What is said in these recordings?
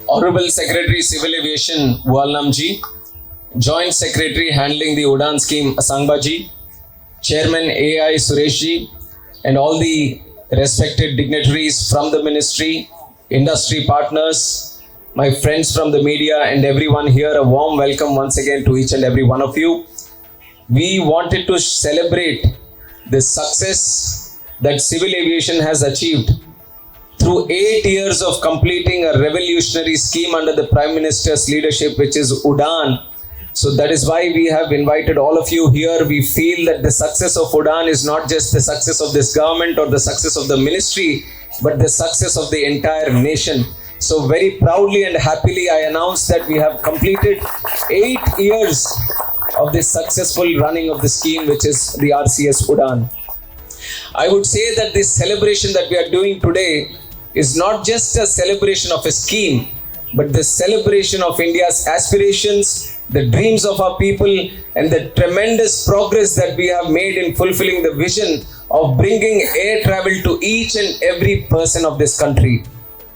Honorable Secretary Civil Aviation Walnamji, Joint Secretary handling the Udan scheme Asangbaji, Chairman AI Sureshji, and all the respected dignitaries from the ministry, industry partners, my friends from the media, and everyone here, a warm welcome once again to each and every one of you. We wanted to celebrate the success that civil aviation has achieved through 8 years of completing a revolutionary scheme under the Prime Minister's leadership, which is Udan. So that is why we have invited all of you here. We feel that the success of Udan is not just the success of this government or the success of the ministry, but the success of the entire nation. So very proudly and happily I announce that we have completed 8 years of the successful running of the scheme, which is the RCS Udan. I would say that this celebration that we are doing today is not just a celebration of a scheme, but the celebration of India's aspirations, the dreams of our people, and the tremendous progress that we have made in fulfilling the vision of bringing air travel to each and every person of this country.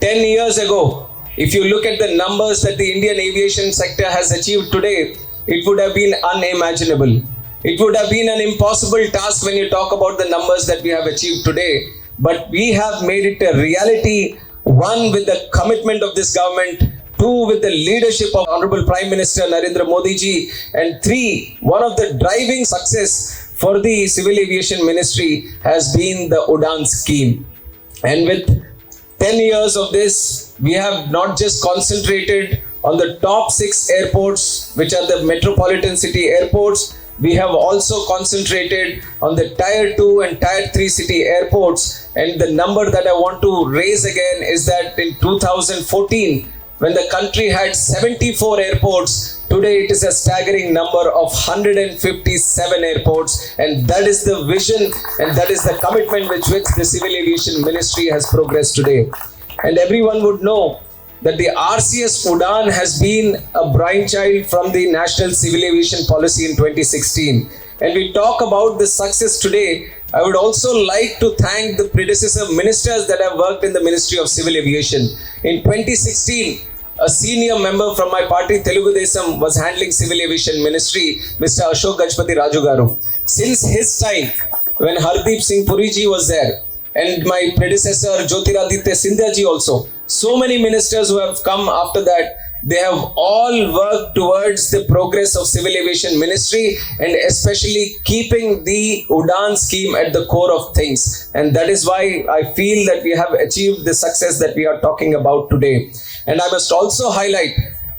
10 years ago, if you look at the numbers that the Indian aviation sector has achieved today, it would have been unimaginable. It would have been an impossible task when you talk about the numbers that we have achieved today. But we have made it a reality, one, with the commitment of this government, two, with the leadership of Honorable Prime Minister Narendra Modi ji, and three, one of the driving success for the Civil Aviation Ministry has been the Udan scheme. And with 10 years of this, we have not just concentrated on the top 6 airports, which are the metropolitan city airports. We have also concentrated on the Tier 2 and Tier 3 city airports. And the number that I want to raise again is that in 2014, when the country had 74 airports, today it is a staggering number of 157 airports. And that is the vision and that is the commitment with which the Civil Aviation Ministry has progressed today. And everyone would know that the RCS Udan has been a brainchild from the National Civil Aviation Policy in 2016. And we talk about the success today. I would also like to thank the predecessor ministers that have worked in the Ministry of Civil Aviation. In 2016, a senior member from my party, Telugu Desam, was handling Civil Aviation Ministry, Mr. Ashok Gajpati Raju Garu. Since his time, when Hardeep Singh Puri ji was there, and my predecessor Jyotiraditya Scindia ji also, so many ministers who have come after that, they have all worked towards the progress of Civil Aviation Ministry and especially keeping the Udan scheme at the core of things. And that is why I feel that we have achieved the success that we are talking about today. And I must also highlight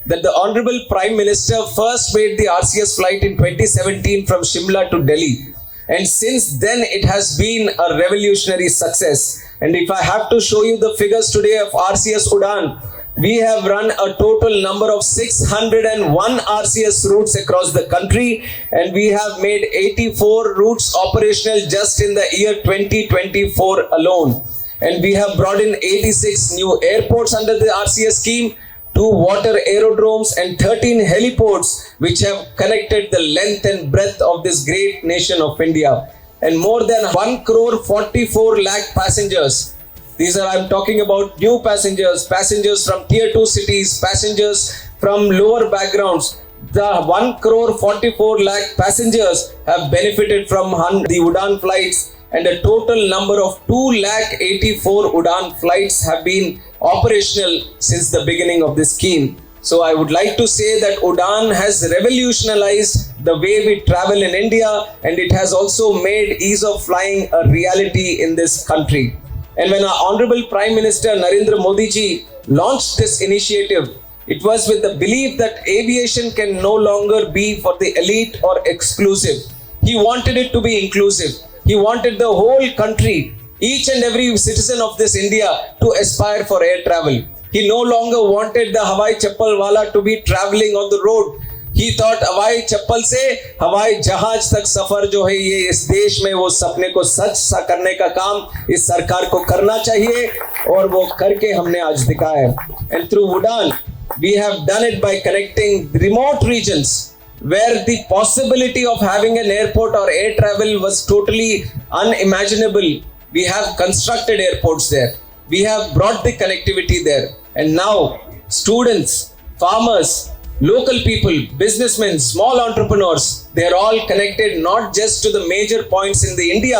that the Honorable Prime Minister first made the RCS flight in 2017 from Shimla to Delhi. And since then, it has been a revolutionary success. And if I have to show you the figures today of RCS Udan, we have run a total number of 601 RCS routes across the country. And we have made 84 routes operational just in the year 2024 alone. And we have brought in 86 new airports under the RCS scheme, 2 water aerodromes and 13 heliports, which have connected the length and breadth of this great nation of India. And more than 1 crore 44 lakh passengers. These are, I'm talking about new passengers, passengers from Tier 2 cities, passengers from lower backgrounds. The 1 crore 44 lakh passengers have benefited from the Udan flights, and a total number of 284 Udan flights have been operational since the beginning of this scheme. So I would like to say that Udan has revolutionized the way we travel in India, and it has also made ease of flying a reality in this country. And when our Honorable Prime Minister Narendra Modi ji launched this initiative, it was with the belief that aviation can no longer be for the elite or exclusive. He wanted it to be inclusive. He wanted the whole country, each and every citizen of this India, to aspire for air travel. He no longer wanted the Hawai Chappal Wala to be traveling on the road. He thought हवाई चप्पल से हवाई जहाज तक सफर जो है ये इस देश में वो सपने को सच सा करने का काम इस सरकार को करना चाहिए और वो करके हमने आज दिखाया है. And through Udan, we have done it by connecting remote regions where the possibility of having an airport or air travel was totally unimaginable. We have constructed airports there. We have brought the connectivity there. And now, students, farmers, local people, businessmen, small entrepreneurs, they are all connected not just to the major points in the India,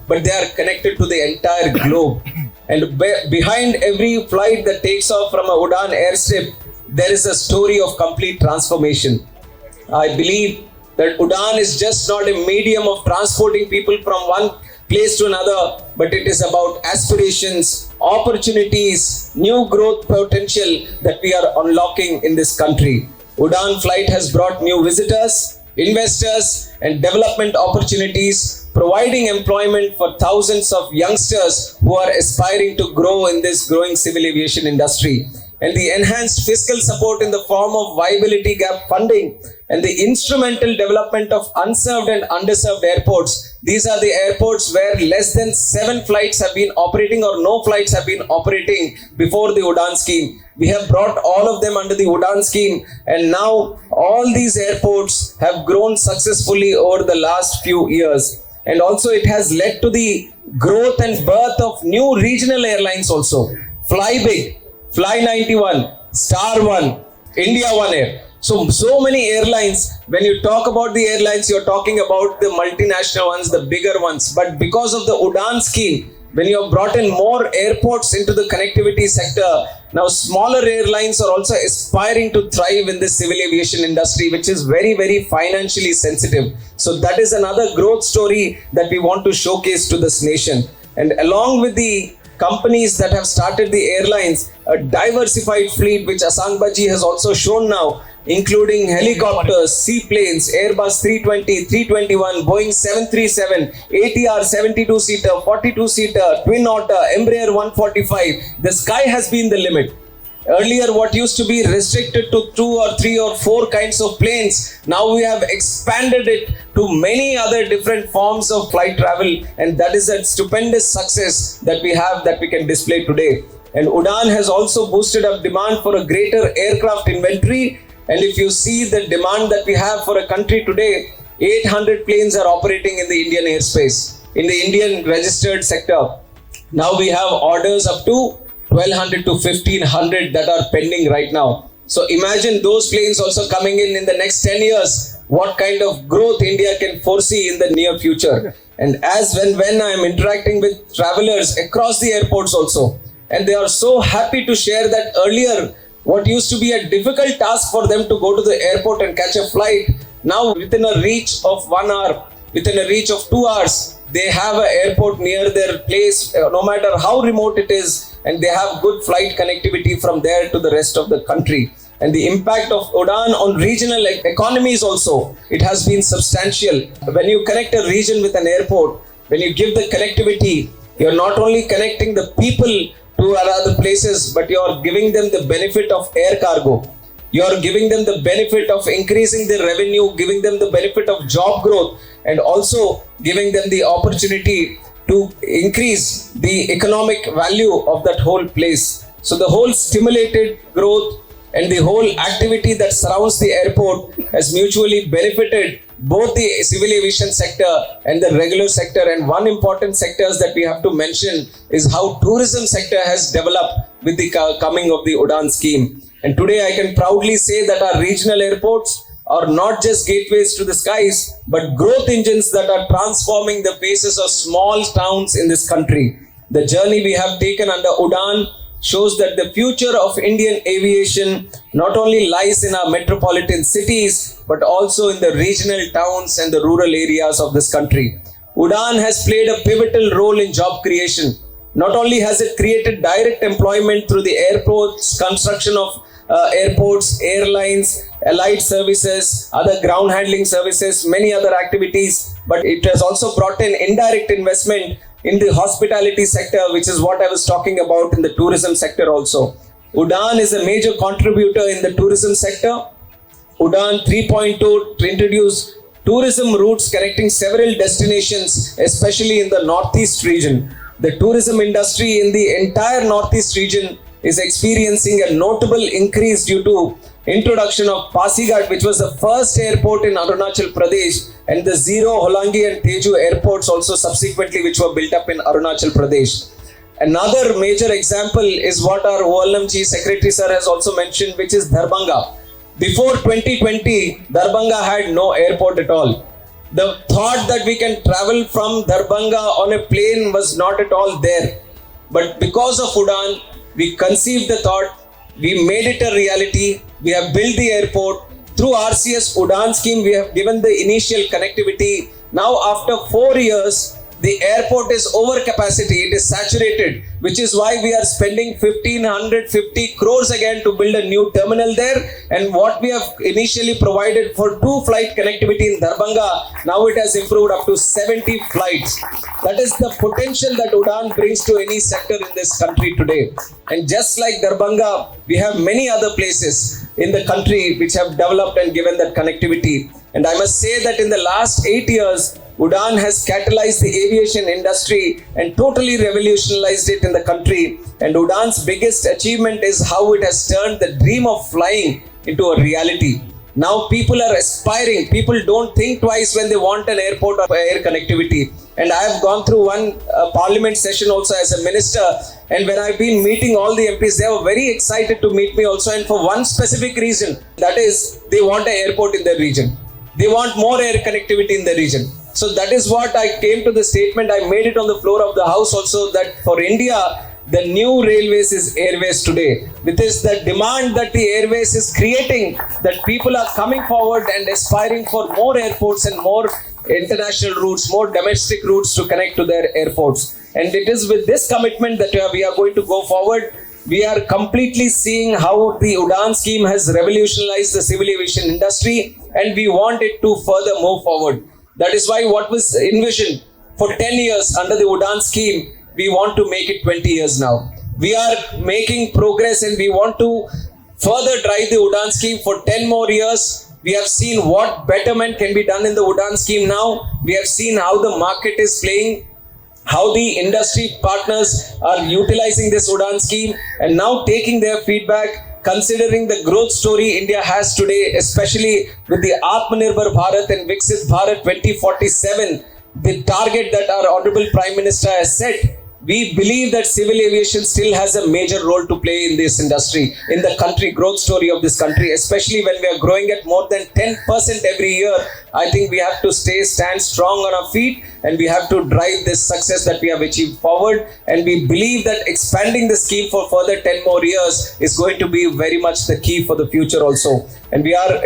but they are connected to the entire globe. And behind every flight that takes off from a Udan airstrip, there is a story of complete transformation. I believe that Udan is just not a medium of transporting people from one place to another, but it is about aspirations, opportunities, new growth potential that we are unlocking in this country. Udan flight has brought new visitors, investors, and development opportunities, providing employment for thousands of youngsters who are aspiring to grow in this growing civil aviation industry. And the enhanced fiscal support in the form of viability gap funding and the instrumental development of unserved and underserved airports. These are the airports where less than 7 flights have been operating or no flights have been operating before the Udan scheme. We have brought all of them under the Udan scheme, and now all these airports have grown successfully over the last few years. And also it has led to the growth and birth of new regional airlines also. Fly Big, Fly 91, Star One, India One Air. So many airlines. When you talk about the airlines, you're talking about the multinational ones, the bigger ones. But because of the Udan scheme, when you have brought in more airports into the connectivity sector, now smaller airlines are also aspiring to thrive in the civil aviation industry, which is very, very financially sensitive. So that is another growth story that we want to showcase to this nation. And along with the companies that have started the airlines, a diversified fleet which Asangbaji has also shown now, including helicopters, seaplanes, Airbus 320, 321, Boeing 737, ATR 72-seater, 42-seater, Twin Otter, Embraer 145. The sky has been the limit. Earlier, what used to be restricted to 2 or 3 or 4 kinds of planes, now we have expanded it to many other different forms of flight travel, and that is a stupendous success that we have, that we can display today. And Udan has also boosted up demand for a greater aircraft inventory. And if you see the demand that we have for a country today, 800 planes are operating in the Indian airspace, in the Indian registered sector. Now we have orders up to 1200 to 1500 that are pending right now. So imagine those planes also coming in the next 10 years, what kind of growth India can foresee in the near future. And when I am interacting with travelers across the airports also, and they are so happy to share that earlier, what used to be a difficult task for them to go to the airport and catch a flight, now within a reach of 1 hour, within a reach of 2 hours, they have an airport near their place, no matter how remote it is, and they have good flight connectivity from there to the rest of the country. And the impact of Udan on regional economies also, it has been substantial. When you connect a region with an airport, when you give the connectivity, you're not only connecting the people to other places, but you're giving them the benefit of air cargo. You're giving them the benefit of increasing their revenue, giving them the benefit of job growth, and also giving them the opportunity to increase the economic value of that whole place. So the whole stimulated growth and the whole activity that surrounds the airport has mutually benefited both the civil aviation sector and the regular sector. And one important sectors that we have to mention is how tourism sector has developed with the coming of the Udan scheme. And today I can proudly say that our regional airports are not just gateways to the skies, but growth engines that are transforming the faces of small towns in this country. The journey we have taken under Udan shows that the future of Indian aviation not only lies in our metropolitan cities, but also in the regional towns and the rural areas of this country. Udan has played a pivotal role in job creation. Not only has it created direct employment through the airports, construction of airports, airlines, allied services, other ground handling services, many other activities, but it has also brought in indirect investment in the hospitality sector, which is what I was talking about in the tourism sector also. Udan is a major contributor in the tourism sector. Udan 3.2 to introduce tourism routes connecting several destinations, especially in the Northeast region. The tourism industry in the entire Northeast region is experiencing a notable increase due to introduction of Pasighat, which was the first airport in Arunachal Pradesh, and the Zero, Holangi and Teju airports also subsequently, which were built up in Arunachal Pradesh. Another major example is what our OLMG Secretary Sir has also mentioned, which is Darbhanga. Before 2020, Darbhanga had no airport at all. The thought that we can travel from Darbhanga on a plane was not at all there. But because of Udan, we conceived the thought, we made it a reality, we have built the airport. Through RCS Udan scheme, we have given the initial connectivity. Now after 4 years, the airport is over capacity, it is saturated, which is why we are spending 1550 crores again to build a new terminal there. And what we have initially provided for 2 flight connectivity in Darbhanga, now it has improved up to 70 flights. That is the potential that Udan brings to any sector in this country today. And just like Darbhanga, we have many other places in the country which have developed and given that connectivity. And I must say that in the last 8 years, Udan has catalyzed the aviation industry and totally revolutionized it in the country. And Udan's biggest achievement is how it has turned the dream of flying into a reality. Now people are aspiring. People don't think twice when they want an airport or air connectivity. And I have gone through one parliament session also as a minister. And when I've been meeting all the MPs, they were very excited to meet me also. And for one specific reason, that is they want an airport in their region. They want more air connectivity in the region. So that is what I came to the statement. I made it on the floor of the House also, that for India, the new railways is airways today. With this, the demand that the airways is creating, that people are coming forward and aspiring for more airports and more international routes, more domestic routes to connect to their airports. And it is with this commitment that we are going to go forward. We are completely seeing how the Udan scheme has revolutionized the civil aviation industry, and we want it to further move forward. That is why what was envisioned for 10 years under the Udan scheme, we want to make it 20 years now. We are making progress and we want to further drive the Udan scheme for 10 more years. We have seen what betterment can be done in the Udan scheme now. We have seen how the market is playing, how the industry partners are utilizing this Udan scheme and now taking their feedback. Considering the growth story India has today, especially with the Atmanirbhar Bharat and Viksit Bharat 2047, the target that our Honorable Prime Minister has set, we believe that civil aviation still has a major role to play in this industry, in the country growth story of this country, especially when we are growing at more than 10% every year. I think we have to stand strong on our feet, and we have to drive this success that we have achieved forward. And we believe that expanding the scheme for further 10 more years is going to be very much the key for the future also. And we are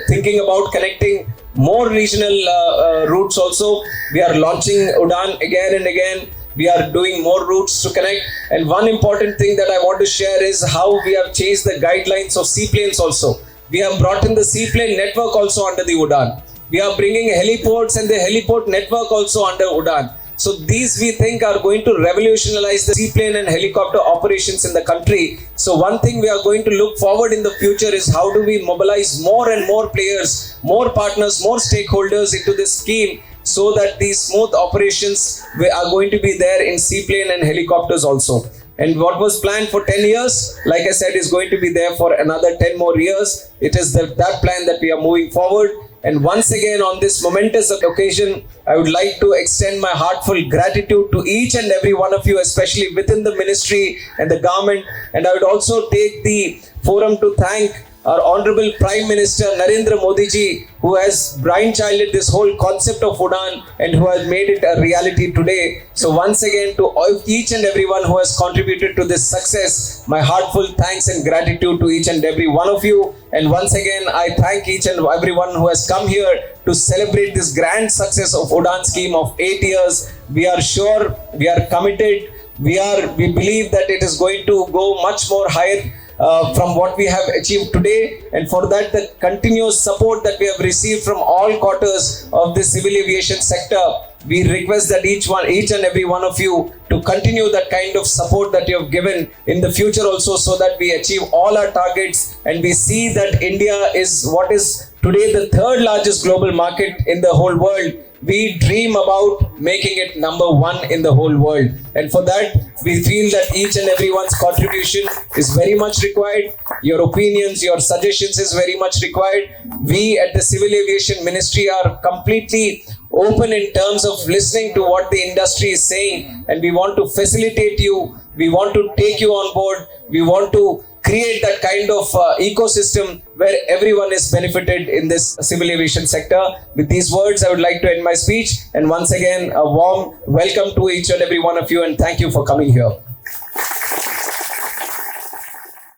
thinking about connecting more regional routes also. We are launching Udan again and again. We are doing more routes to connect. And one important thing that I want to share is how we have changed the guidelines of seaplanes also. We have brought in the seaplane network also under the Udan. We are bringing heliports and the heliport network also under Udan. So these we think are going to revolutionize the seaplane and helicopter operations in the country. So one thing we are going to look forward in the future is how do we mobilize more and more players, more partners, more stakeholders into this scheme, so that these smooth operations are going to be there in seaplane and helicopters also. And what was planned for 10 years, like I said, is going to be there for another 10 more years. It is that plan that we are moving forward. And once again, on this momentous occasion, I would like to extend my heartfelt gratitude to each and every one of you, especially within the ministry and the government. And I would also take the forum to thank our Honorable Prime Minister Narendra Modi ji, who has brainchilded this whole concept of Udan and who has made it a reality today. So once again, to each and everyone who has contributed to this success, my heartfelt thanks and gratitude to each and every one of you. And once again, I thank each and everyone who has come here to celebrate this grand success of Udan scheme of 8 years. We are sure, we are committed, we believe that it is going to go much more higher from what we have achieved today, and for that the continuous support that we have received from all quarters of the civil aviation sector, we request that each and every one of you to continue that kind of support that you have given in the future also, so that we achieve all our targets and we see that India is what is today the third largest global market in the whole world. We dream about making it number one in the whole world. And for that, we feel that each and everyone's contribution is very much required. Your opinions, your suggestions is very much required. We at the Civil Aviation Ministry are completely open in terms of listening to what the industry is saying, and we want to facilitate you, we want to take you on board, we want to create that kind of ecosystem where everyone is benefited in this civil aviation sector. With these words, I would like to end my speech, and once again, a warm welcome to each and every one of you, and thank you for coming here.